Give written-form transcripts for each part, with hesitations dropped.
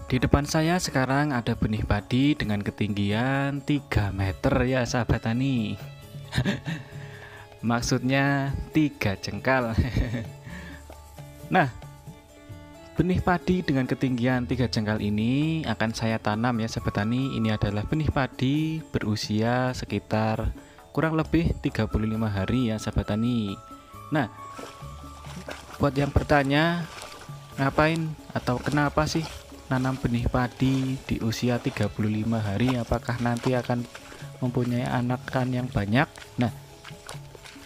Di depan saya sekarang ada benih padi dengan ketinggian 3 meter ya sahabat tani. Maksudnya 3 jengkal. Nah, benih padi dengan ketinggian 3 jengkal ini akan saya tanam ya sahabat tani. Ini adalah benih padi berusia sekitar kurang lebih 35 hari ya sahabat tani. Nah, buat yang bertanya ngapain atau kenapa sih nanam benih padi di usia 35 hari, apakah nanti akan mempunyai anakan yang banyak? Nah,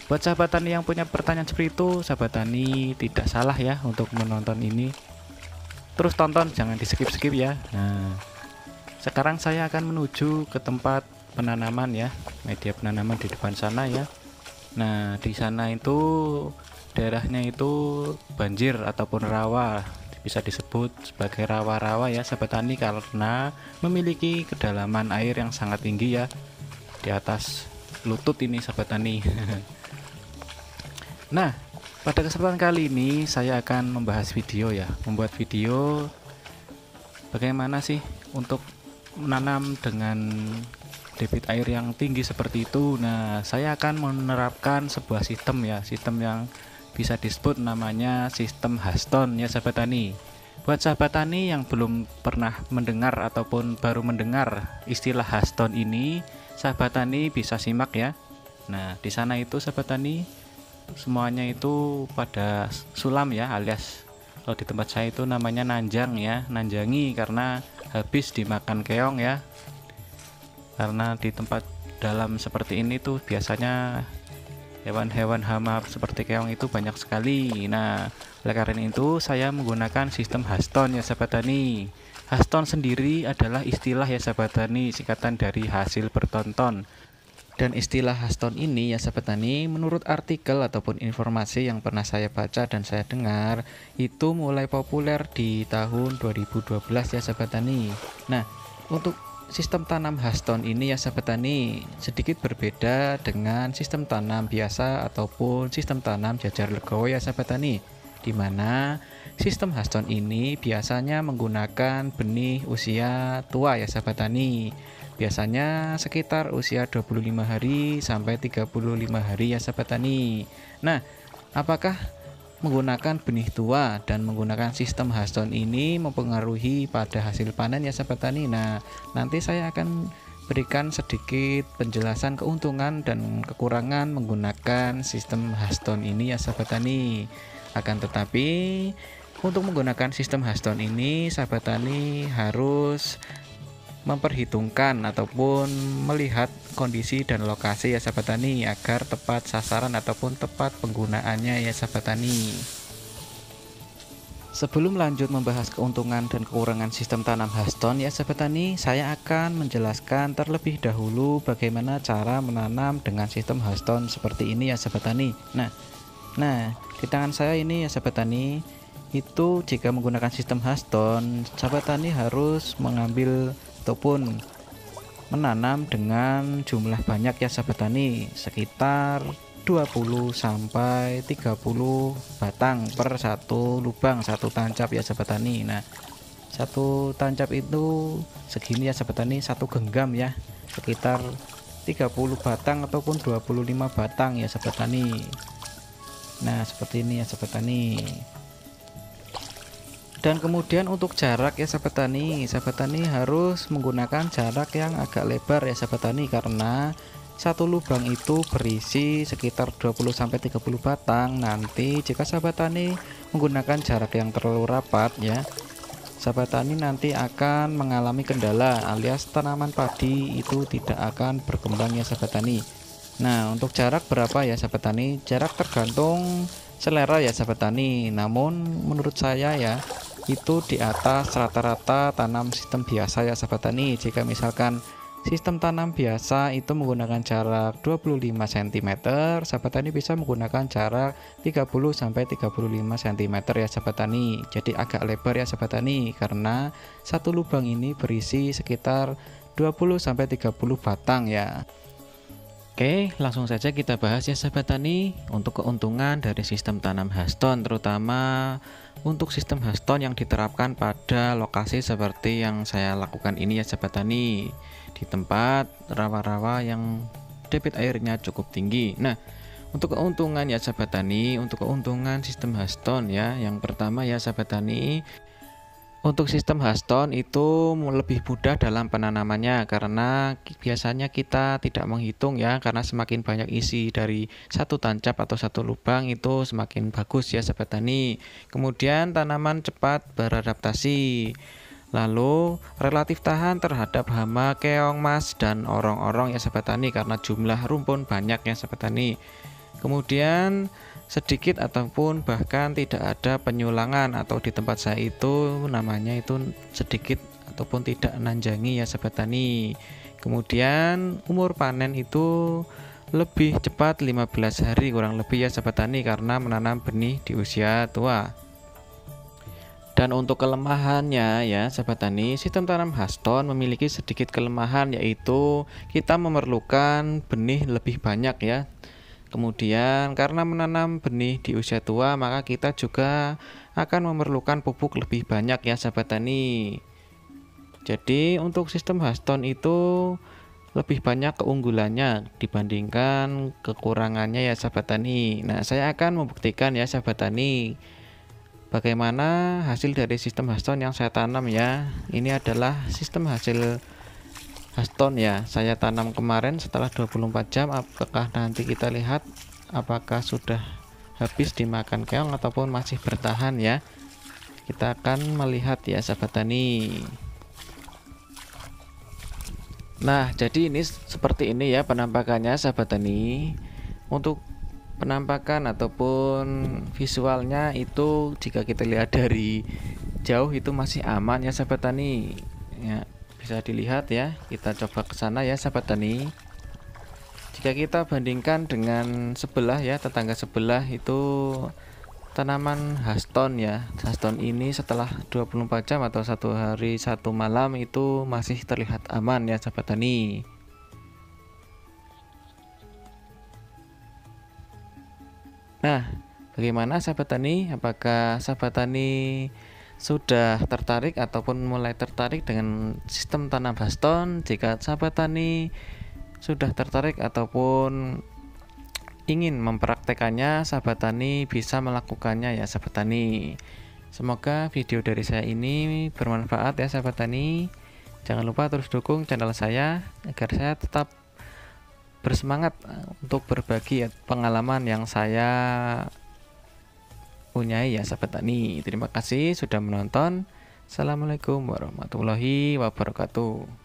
buat sahabat tani yang punya pertanyaan seperti itu, sahabat tani tidak salah ya untuk menonton ini. Terus tonton, jangan di skip-skip ya. Nah, sekarang saya akan menuju ke tempat penanaman ya, media penanaman di depan sana ya. Nah, di sana itu daerahnya itu banjir ataupun rawa, bisa disebut sebagai rawa-rawa ya sahabat tani, karena memiliki kedalaman air yang sangat tinggi ya, di atas lutut ini sahabat tani. Nah, pada kesempatan kali ini saya akan membahas video ya, membuat video bagaimana sih untuk menanam dengan debit air yang tinggi seperti itu. Nah, saya akan menerapkan sebuah sistem ya, sistem yang bisa disebut namanya sistem Huston ya sahabat tani. Buat sahabat tani yang belum pernah mendengar ataupun baru mendengar istilah Huston ini, sahabat tani bisa simak ya. Nah, di sana itu sahabat tani semuanya itu pada sulam ya, alias kalau di tempat saya itu namanya nanjang ya, nanjangi karena habis dimakan keong ya. Karena di tempat dalam seperti ini tuh biasanya hewan-hewan hama seperti keong itu banyak sekali. Nah, oleh karena itu saya menggunakan sistem Huston ya sahabat tani. Huston sendiri adalah istilah ya sahabat tani, singkatan dari hasil bertonton. Dan istilah Huston ini ya sahabat tani, menurut artikel ataupun informasi yang pernah saya baca dan saya dengar, itu mulai populer di tahun 2012 ya sahabat tani. Nah, untuk sistem tanam Huston ini ya sahabat tani sedikit berbeda dengan sistem tanam biasa ataupun sistem tanam jajar legowo ya sahabat tani, dimana sistem Huston ini biasanya menggunakan benih usia tua ya sahabat tani, biasanya sekitar usia 25 hari sampai 35 hari ya sahabat tani. Nah, apakah menggunakan benih tua dan menggunakan sistem Huston ini mempengaruhi pada hasil panen ya sahabat tani? Nah, nanti saya akan berikan sedikit penjelasan keuntungan dan kekurangan menggunakan sistem Huston ini ya sahabat tani. Akan tetapi untuk menggunakan sistem Huston ini sahabat tani harus memperhitungkan ataupun melihat kondisi dan lokasi ya sahabat tani agar tepat sasaran ataupun tepat penggunaannya ya sahabat tani. Sebelum lanjut membahas keuntungan dan kekurangan sistem tanam Huston ya sahabat tani, saya akan menjelaskan terlebih dahulu bagaimana cara menanam dengan sistem Huston seperti ini ya sahabat tani. Nah, di tangan saya ini ya sahabat tani, itu jika menggunakan sistem Huston, sahabat tani harus mengambil ataupun menanam dengan jumlah banyak ya sahabat tani, sekitar 20 sampai 30 batang per satu lubang, satu tancap ya sahabat tani. Nah, satu tancap itu segini ya sahabat tani, satu genggam ya, sekitar 30 batang ataupun 25 batang ya sahabat tani. Nah, seperti ini ya sahabat tani. Dan kemudian untuk jarak ya sahabat tani harus menggunakan jarak yang agak lebar ya sahabat tani, karena satu lubang itu berisi sekitar 20 sampai 30 batang. Nanti jika sahabat tani menggunakan jarak yang terlalu rapat ya, sahabat tani nanti akan mengalami kendala alias tanaman padi itu tidak akan berkembang ya sahabat tani. Nah, untuk jarak berapa ya sahabat tani? Jarak tergantung selera ya sahabat tani. Namun menurut saya ya, itu di atas rata-rata tanam sistem biasa ya sahabat tani. Jika misalkan sistem tanam biasa itu menggunakan jarak 25 cm, sahabat tani bisa menggunakan jarak 30 sampai 35 cm ya sahabat tani. Jadi agak lebar ya sahabat tani, karena satu lubang ini berisi sekitar 20 sampai 30 batang ya. Oke, langsung saja kita bahas ya sahabat tani untuk keuntungan dari sistem tanam Haston, terutama untuk sistem Haston yang diterapkan pada lokasi seperti yang saya lakukan ini ya sahabat tani, di tempat rawa-rawa yang debit airnya cukup tinggi. Nah, untuk keuntungan ya sahabat tani, untuk keuntungan sistem Haston ya, yang pertama ya sahabat tani, untuk sistem Haston itu lebih mudah dalam penanamannya karena biasanya kita tidak menghitung ya, karena semakin banyak isi dari satu tancap atau satu lubang itu semakin bagus ya sahabat tani. Kemudian tanaman cepat beradaptasi, lalu relatif tahan terhadap hama, keong, mas, dan orong-orong ya sahabat tani karena jumlah rumpun banyak ya sahabat tani. Kemudian sedikit ataupun bahkan tidak ada penyulangan, atau di tempat saya itu namanya itu sedikit ataupun tidak nanjangi ya sahabat tani. Kemudian umur panen itu lebih cepat 15 hari kurang lebih ya sahabat tani karena menanam benih di usia tua. Dan untuk kelemahannya ya sahabat tani, sistem tanam Haston memiliki sedikit kelemahan, yaitu kita memerlukan benih lebih banyak ya. Kemudian karena menanam benih di usia tua, maka kita juga akan memerlukan pupuk lebih banyak ya sahabat tani. Jadi untuk sistem Haston itu lebih banyak keunggulannya dibandingkan kekurangannya ya sahabat tani. Nah, saya akan membuktikan ya sahabat tani bagaimana hasil dari sistem Haston yang saya tanam ya. Ini adalah sistem hasil Haston ya, saya tanam kemarin setelah 24 jam. Apakah nanti kita lihat apakah sudah habis dimakan keong ataupun masih bertahan ya. Kita akan melihat ya sahabat tani. Nah, jadi ini seperti ini ya penampakannya sahabat tani. Untuk penampakan ataupun visualnya itu jika kita lihat dari jauh itu masih aman ya sahabat tani ya. Bisa dilihat ya, kita coba ke sana ya sahabat tani. Jika kita bandingkan dengan sebelah ya, tetangga sebelah itu tanaman Haston ya. Haston ini setelah 24 jam atau 1 hari 1 malam itu masih terlihat aman ya sahabat tani. Nah, bagaimana sahabat tani? Apakah sahabat tani sudah tertarik ataupun mulai tertarik dengan sistem tanam Haston? Jika sahabat tani sudah tertarik ataupun ingin mempraktekannya, sahabat tani bisa melakukannya ya sahabat tani. Semoga video dari saya ini bermanfaat ya sahabat tani. Jangan lupa terus dukung channel saya agar saya tetap bersemangat untuk berbagi pengalaman yang saya punyai ya sahabat tani. Terima kasih sudah menonton. Assalamualaikum warahmatullahi wabarakatuh.